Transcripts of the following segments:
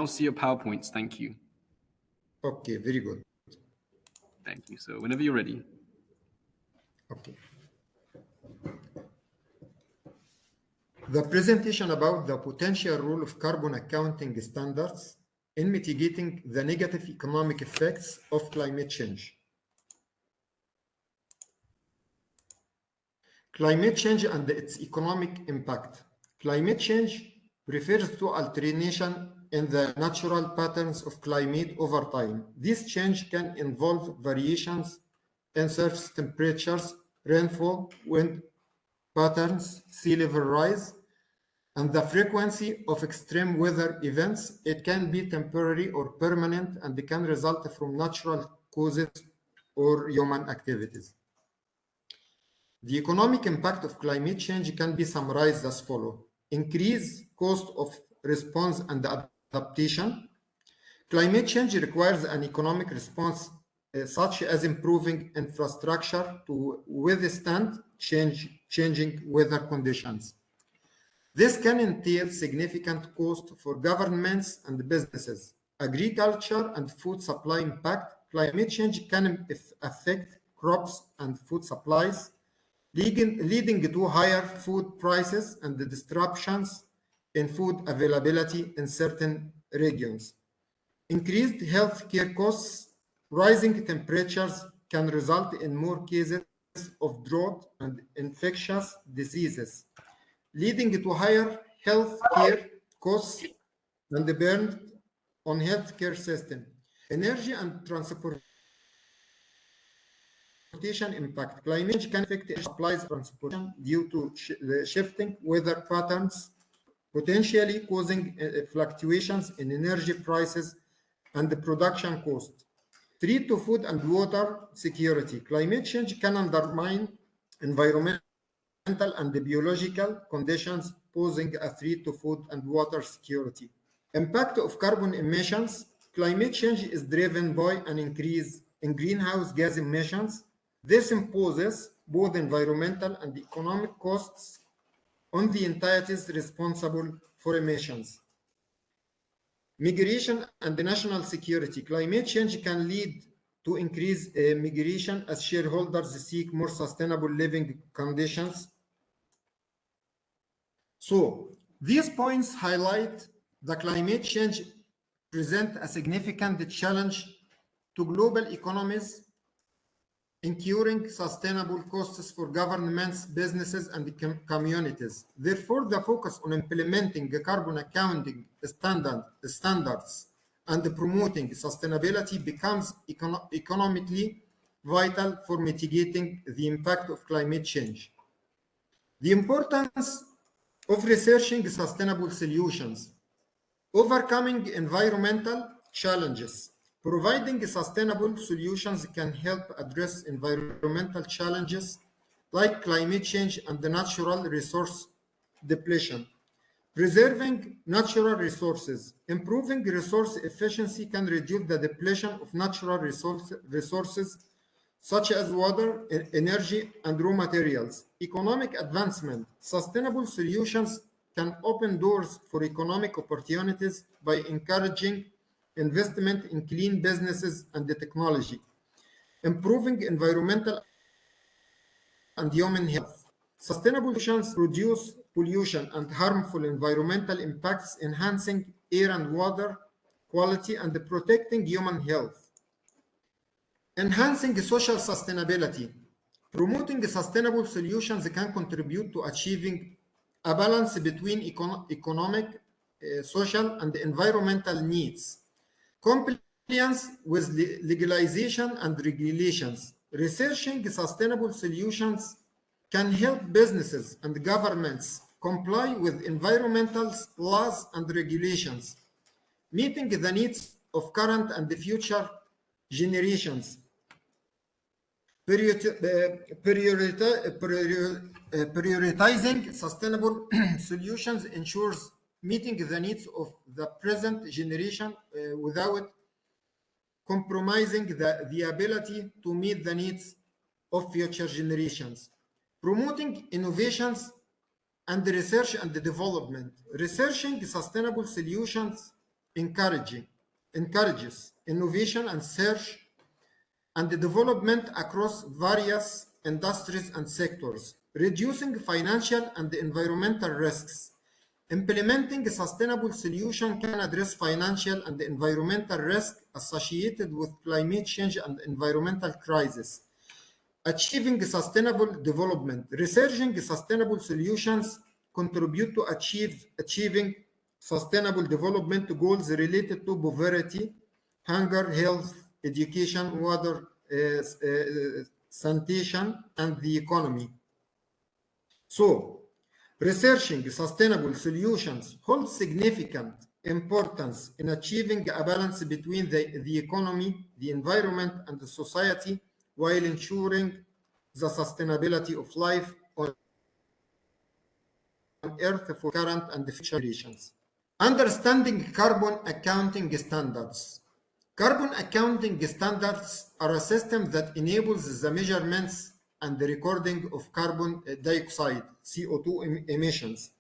now see your PowerPoints. Thank you. Okay, very good. Thank you. So whenever you're ready. Okay. The presentation about the potential role of carbon accounting standards in mitigating the negative economic effects of climate change. Climate change and its economic impact. Climate change refers to alteration in the natural patterns of climate over time. This change can involve variations in surface temperatures, rainfall, wind patterns, sea level rise, and the frequency of extreme weather events. It can be temporary or permanent and can result from natural causes or human activities. The economic impact of climate change can be summarized as follows. Increase cost of response and adaptation. Climate change requires an economic response such as improving infrastructure to withstand changing weather conditions. This can entail significant cost for governments and businesses. Agriculture and food supply impact. Climate change can affect crops and food supplies, leading to higher food prices and the disruptions in food availability in certain regions. Increased healthcare costs. Rising temperatures can result in more cases of drought and infectious diseases, leading to higher healthcare costs and the burden on healthcare system. Energy and transportation impact. Climate change can affect the supplies and transportation due to the shifting weather patterns, potentially causing fluctuations in energy prices and the production cost. Threat to food and water security. Climate change can undermine environmental and biological conditions, posing a threat to food and water security. Impact of carbon emissions. Climate change is driven by an increase in greenhouse gas emissions. This imposes both environmental and economic costs on the entities responsible for emissions. Migration and national security. Climate change can lead to increased migration as shareholders seek more sustainable living conditions. So these points highlight that climate change presents a significant challenge to global economies, incurring sustainable costs for governments, businesses, and communities. Therefore, the focus on implementing carbon accounting standards and promoting sustainability becomes economically vital for mitigating the impact of climate change. The importance of researching sustainable solutions, overcoming environmental challenges. Providing sustainable solutions can help address environmental challenges like climate change and the natural resource depletion. Preserving natural resources. Improving resource efficiency can reduce the depletion of natural resources such as water, energy, and raw materials. Economic advancement. Sustainable solutions can open doors for economic opportunities by encouraging investment in clean businesses and the technology, improving environmental and human health. Sustainable solutions reduce pollution and harmful environmental impacts, enhancing air and water quality and protecting human health. Enhancing social sustainability. Promoting sustainable solutions can contribute to achieving a balance between economic, social, and environmental needs. Compliance with legalization and regulations. Researching sustainable solutions can help businesses and governments comply with environmental laws and regulations, meeting the needs of current and the future generations. Prioritizing sustainable solutions ensures meeting the needs of the present generation without compromising the ability to meet the needs of future generations. Promoting innovations and research and development. Researching sustainable solutions encourages innovation and search and the development across various industries and sectors, reducing financial and environmental risks. Implementing a sustainable solution can address financial and environmental risks associated with climate change and environmental crisis. Achieving sustainable development. Researching sustainable solutions contribute to achieving sustainable development goals related to poverty, hunger, health, education, water, sanitation, and the economy. So, researching sustainable solutions holds significant importance in achieving a balance between the economy, the environment, and the society while ensuring the sustainability of life on Earth for current and future generations. Understanding carbon accounting standards. Carbon accounting standards are a system that enables the measurements and the recording of carbon dioxide, CO2 emissions,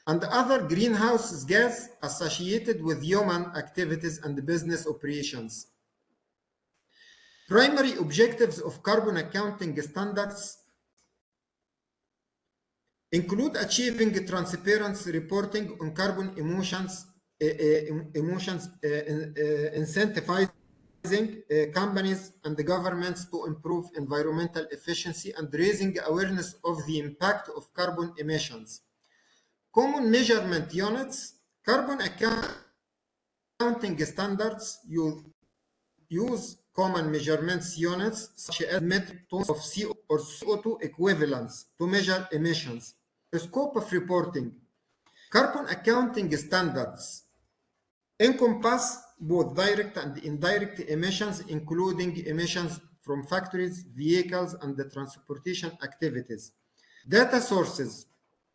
and other greenhouse gas associated with human activities and business operations. Primary objectives of carbon accounting standards include achieving transparency reporting on carbon emissions, incentivizing companies and the governments to improve environmental efficiency and raising awareness of the impact of carbon emissions. Common measurement units. Carbon accounting standards use common measurements units such as metric tons of CO or CO2 equivalents to measure emissions. The scope of reporting. Carbon accounting standards encompass both direct and indirect emissions, including emissions from factories, vehicles, and the transportation activities. Data sources.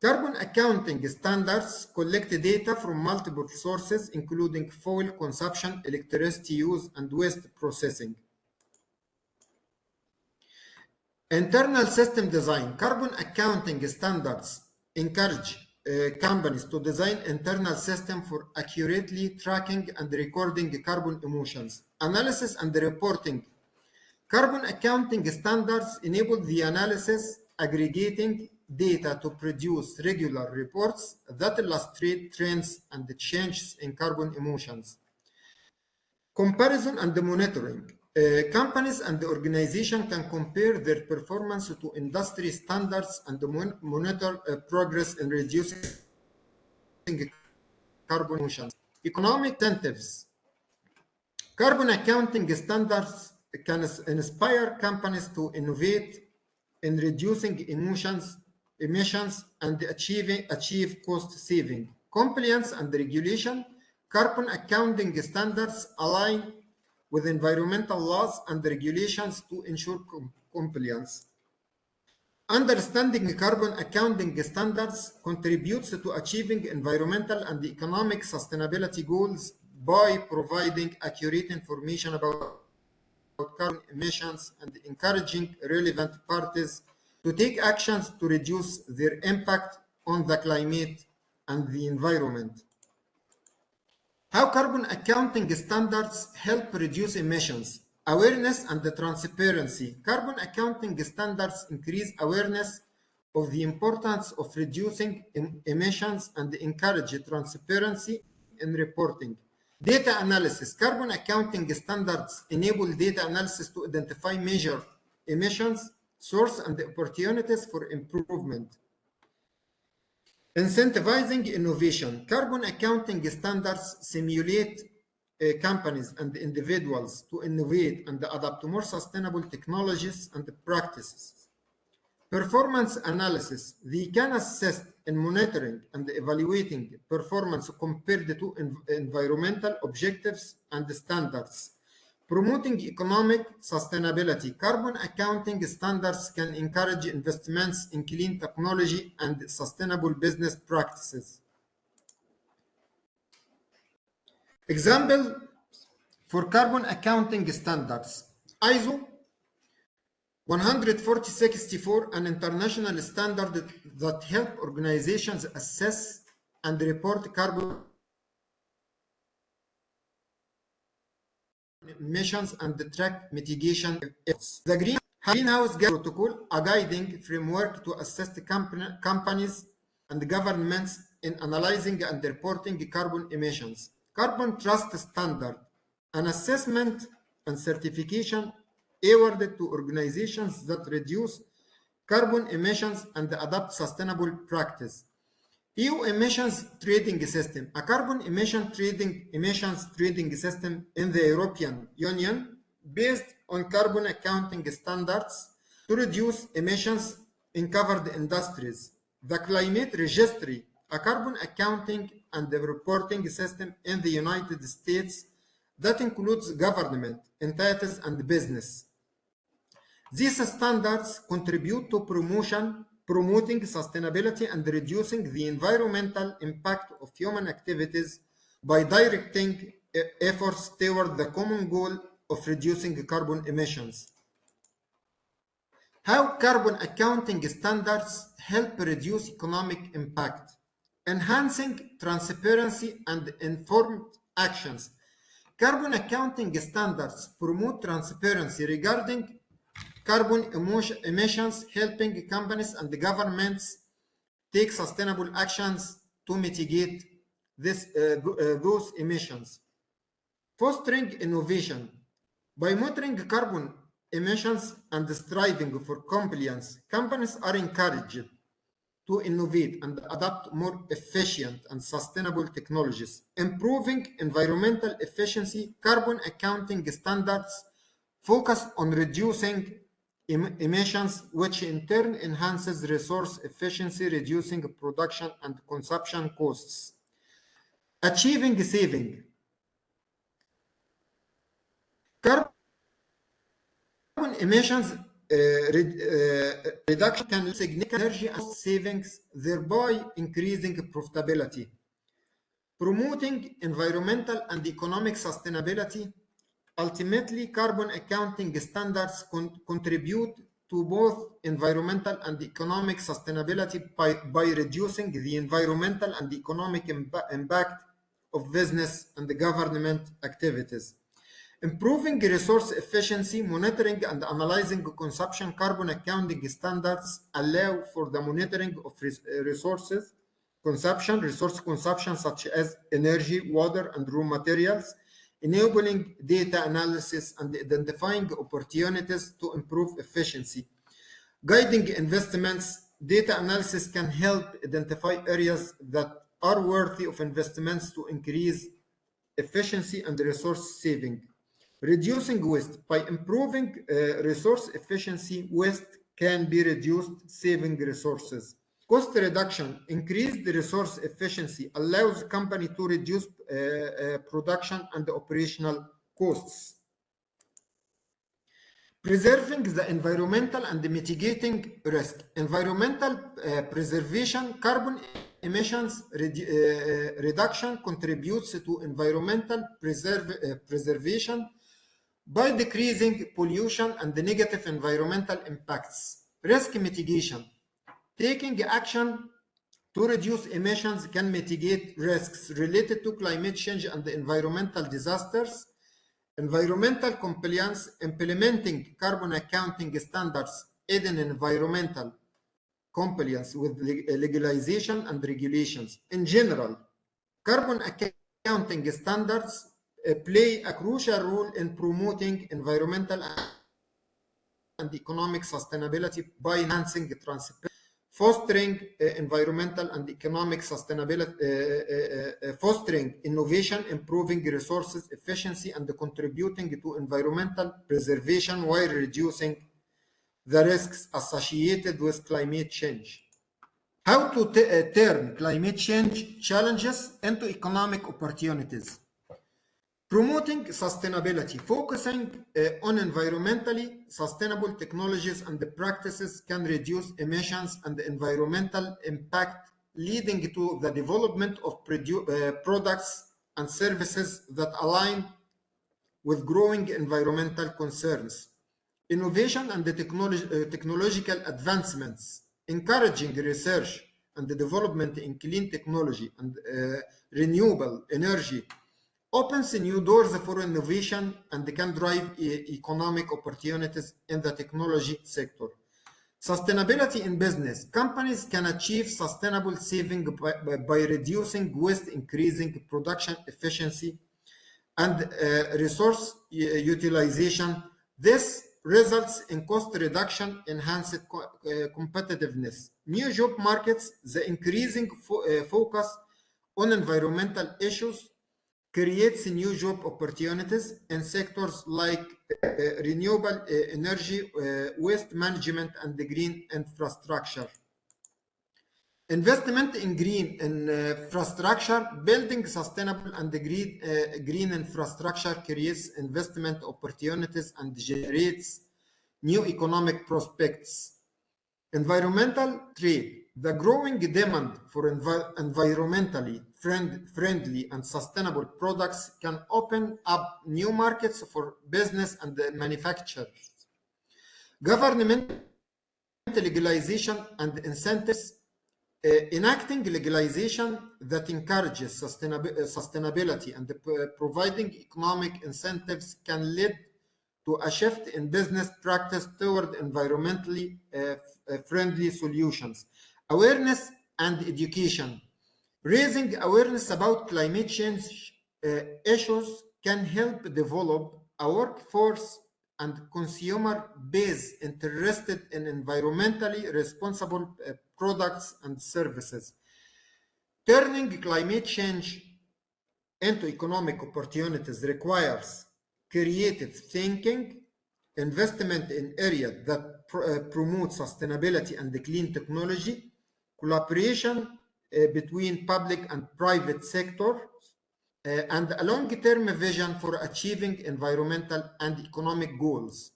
Carbon accounting standards collect data from multiple sources, including fuel consumption, electricity use, and waste processing. Internal system design. Carbon accounting standards encourage companies to design internal system for accurately tracking and recording carbon emissions. Analysis and reporting. Carbon accounting standards enable the analysis, aggregating data to produce regular reports that illustrate trends and changes in carbon emissions. Comparison and monitoring. Companies and the organization can compare their performance to industry standards and monitor progress in reducing carbon emissions. Economic incentives. Carbon accounting standards can inspire companies to innovate in reducing emissions and achieve cost saving. Compliance and regulation. Carbon accounting standards align with environmental laws and regulations to ensure compliance. Understanding carbon accounting standards contributes to achieving environmental and economic sustainability goals by providing accurate information about carbon emissions and encouraging relevant parties to take actions to reduce their impact on the climate and the environment. How carbon accounting standards help reduce emissions. Awareness and the transparency. Carbon accounting standards increase awareness of the importance of reducing emissions and encourage transparency in reporting. Data analysis. Carbon accounting standards enable data analysis to identify major emissions, source, and opportunities for improvement. Incentivizing innovation. Carbon accounting standards simulate companies and individuals to innovate and adapt to more sustainable technologies and practices. Performance analysis. They can assist in monitoring and evaluating performance compared to environmental objectives and standards. Promoting economic sustainability. Carbon accounting standards can encourage investments in clean technology and sustainable business practices. Example for carbon accounting standards. ISO 14064, an international standard that helps organizations assess and report carbon emissions and track mitigation efforts. The Greenhouse Gas Protocol, a guiding framework to assist companies and governments in analyzing and reporting carbon emissions. Carbon Trust Standard, an assessment and certification awarded to organizations that reduce carbon emissions and adopt sustainable practice. EU emissions trading system, a carbon emissions trading system in the European Union based on carbon accounting standards to reduce emissions in covered industries. The Climate Registry, a carbon accounting and reporting system in the United States that includes government, entities, and business. These standards contribute to promoting sustainability and reducing the environmental impact of human activities by directing efforts toward the common goal of reducing carbon emissions. How carbon accounting standards help reduce economic impact, enhancing transparency and informed actions. Carbon accounting standards promote transparency regarding carbon emissions, helping companies and governments take sustainable actions to mitigate those emissions. Fostering innovation. By monitoring carbon emissions and striving for compliance, companies are encouraged to innovate and adopt more efficient and sustainable technologies. Improving environmental efficiency, carbon accounting standards focus on reducing emissions, which in turn enhances resource efficiency, reducing production and consumption costs. Achieving saving. Carbon emissions reduction can lead to significant energy and savings, thereby increasing profitability. Promoting environmental and economic sustainability. Ultimately, carbon accounting standards contribute to both environmental and economic sustainability by reducing the environmental and economic impact of business and government activities. Improving resource efficiency, monitoring and analyzing consumption. Carbon accounting standards allow for the monitoring of resource consumption such as energy, water, and raw materials, enabling data analysis and identifying opportunities to improve efficiency. Guiding investments, data analysis can help identify areas that are worthy of investments to increase efficiency and resource saving. Reducing waste. By improving resource efficiency, waste can be reduced, saving resources. Cost reduction. Increased resource efficiency allows the company to reduce production and operational costs. Preserving the environmental and mitigating risk. Environmental preservation, carbon emissions reduction contributes to environmental preservation by decreasing pollution and the negative environmental impacts. Risk mitigation. Taking action to reduce emissions can mitigate risks related to climate change and environmental disasters. Environmental compliance, implementing carbon accounting standards aid in environmental compliance with legalization and regulations. In general, carbon accounting standards play a crucial role in promoting environmental and economic sustainability by enhancing transparency, fostering environmental and economic sustainability, fostering innovation, improving resources efficiency, and contributing to environmental preservation while reducing the risks associated with climate change. How to turn climate change challenges into economic opportunities. Promoting sustainability, focusing on environmentally sustainable technologies and practices can reduce emissions and environmental impact, leading to the development of products and services that align with growing environmental concerns. Innovation and the technological advancements, encouraging research and the development in clean technology and renewable energy opens new doors for innovation and can drive economic opportunities in the technology sector. Sustainability in business. Companies can achieve sustainable saving by reducing waste, increasing production efficiency, and resource utilization. This results in cost reduction, enhanced competitiveness. New job markets, the increasing focus on environmental issues creates new job opportunities in sectors like renewable energy, waste management, and the green infrastructure. Investment in green infrastructure, building sustainable and green infrastructure creates investment opportunities and generates new economic prospects. Environmental trade. The growing demand for environmentally friendly and sustainable products can open up new markets for business and manufacturers. Government legalization and incentives. Enacting legislation that encourages sustainability and providing economic incentives can lead to a shift in business practice toward environmentally friendly solutions. Awareness and education. Raising awareness about climate change issues can help develop a workforce and consumer base interested in environmentally responsible products and services. Turning climate change into economic opportunities requires creative thinking, investment in areas that promote sustainability and clean technology, collaboration between public and private sectors, and a long-term vision for achieving environmental and economic goals.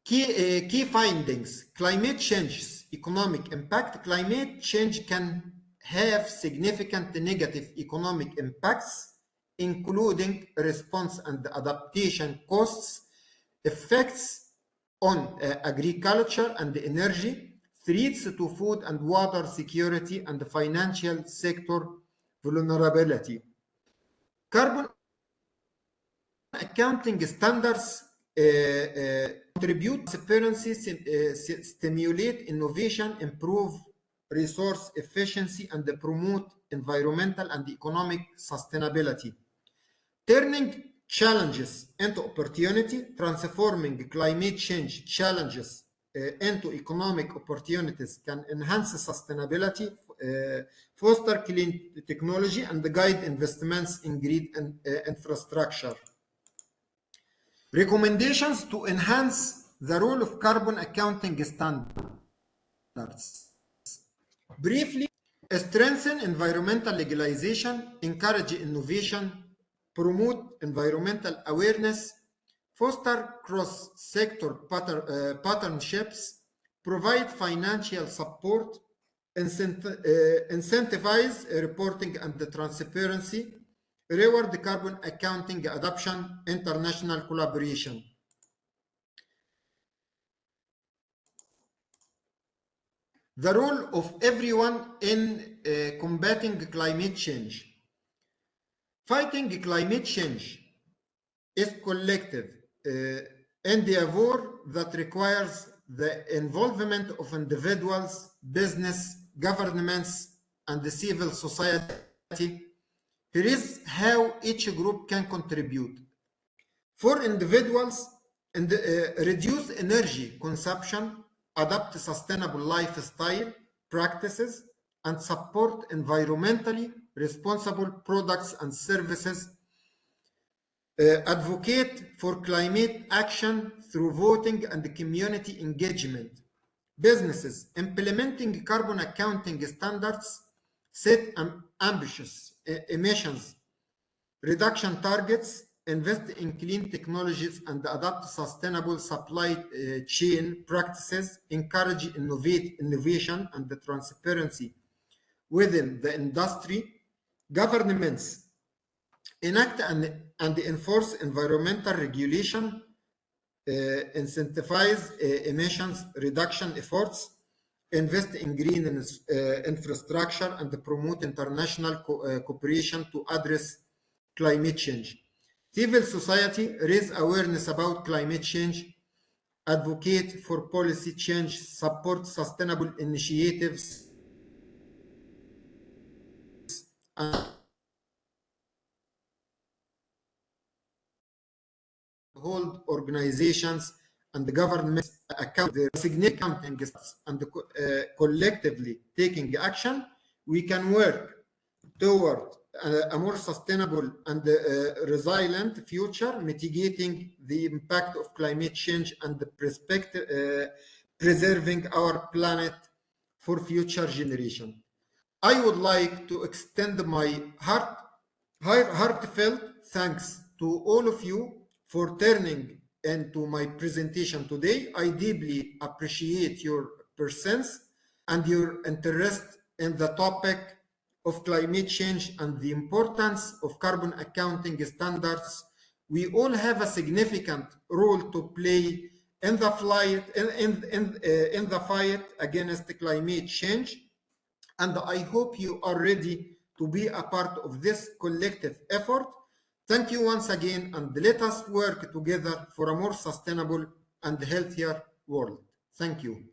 Key findings. Climate change's economic impact. Climate change can have significant negative economic impacts, including response and adaptation costs, effects on agriculture and energy, threats to food and water security, and the financial sector vulnerability. Carbon accounting standards contribute transparency, stimulate innovation, improve resource efficiency, and promote environmental and economic sustainability. Turning challenges into opportunity, transforming climate change challenges into economic opportunities can enhance sustainability, foster clean technology, and guide investments in green infrastructure. Recommendations to enhance the role of carbon accounting standards. Briefly, strengthen environmental legalization, encourage innovation, promote environmental awareness, foster cross-sector partnerships, provide financial support, incentivize reporting and transparency, reward carbon accounting adoption, international collaboration. The role of everyone in combating climate change. Fighting climate change is collective endeavor that requires the involvement of individuals, business, governments, and the civil society. Here is how each group can contribute. For individuals, reduce energy consumption, adopt sustainable lifestyle practices, and support environmentally responsible products and services. Advocate for climate action through voting and community engagement. Businesses implementing carbon accounting standards, set ambitious emissions reduction targets, invest in clean technologies, and adopt sustainable supply chain practices, encourage innovation and the transparency within the industry. Governments enact and enforce environmental regulation, incentivize emissions reduction efforts, invest in green infrastructure, and promote international cooperation to address climate change. Civil society raise awareness about climate change, advocate for policy change, support sustainable initiatives, and hold organizations and the governments account their significant and collectively taking action, we can work toward a more sustainable and resilient future, mitigating the impact of climate change and the preserving our planet for future generations. I would like to extend my heartfelt thanks to all of you for turning into my presentation today. I deeply appreciate your presence and your interest in the topic of climate change and the importance of carbon accounting standards. We all have a significant role to play in the fight against climate change, and I hope you are ready to be a part of this collective effort. Thank you once again, and let us work together for a more sustainable and healthier world. Thank you.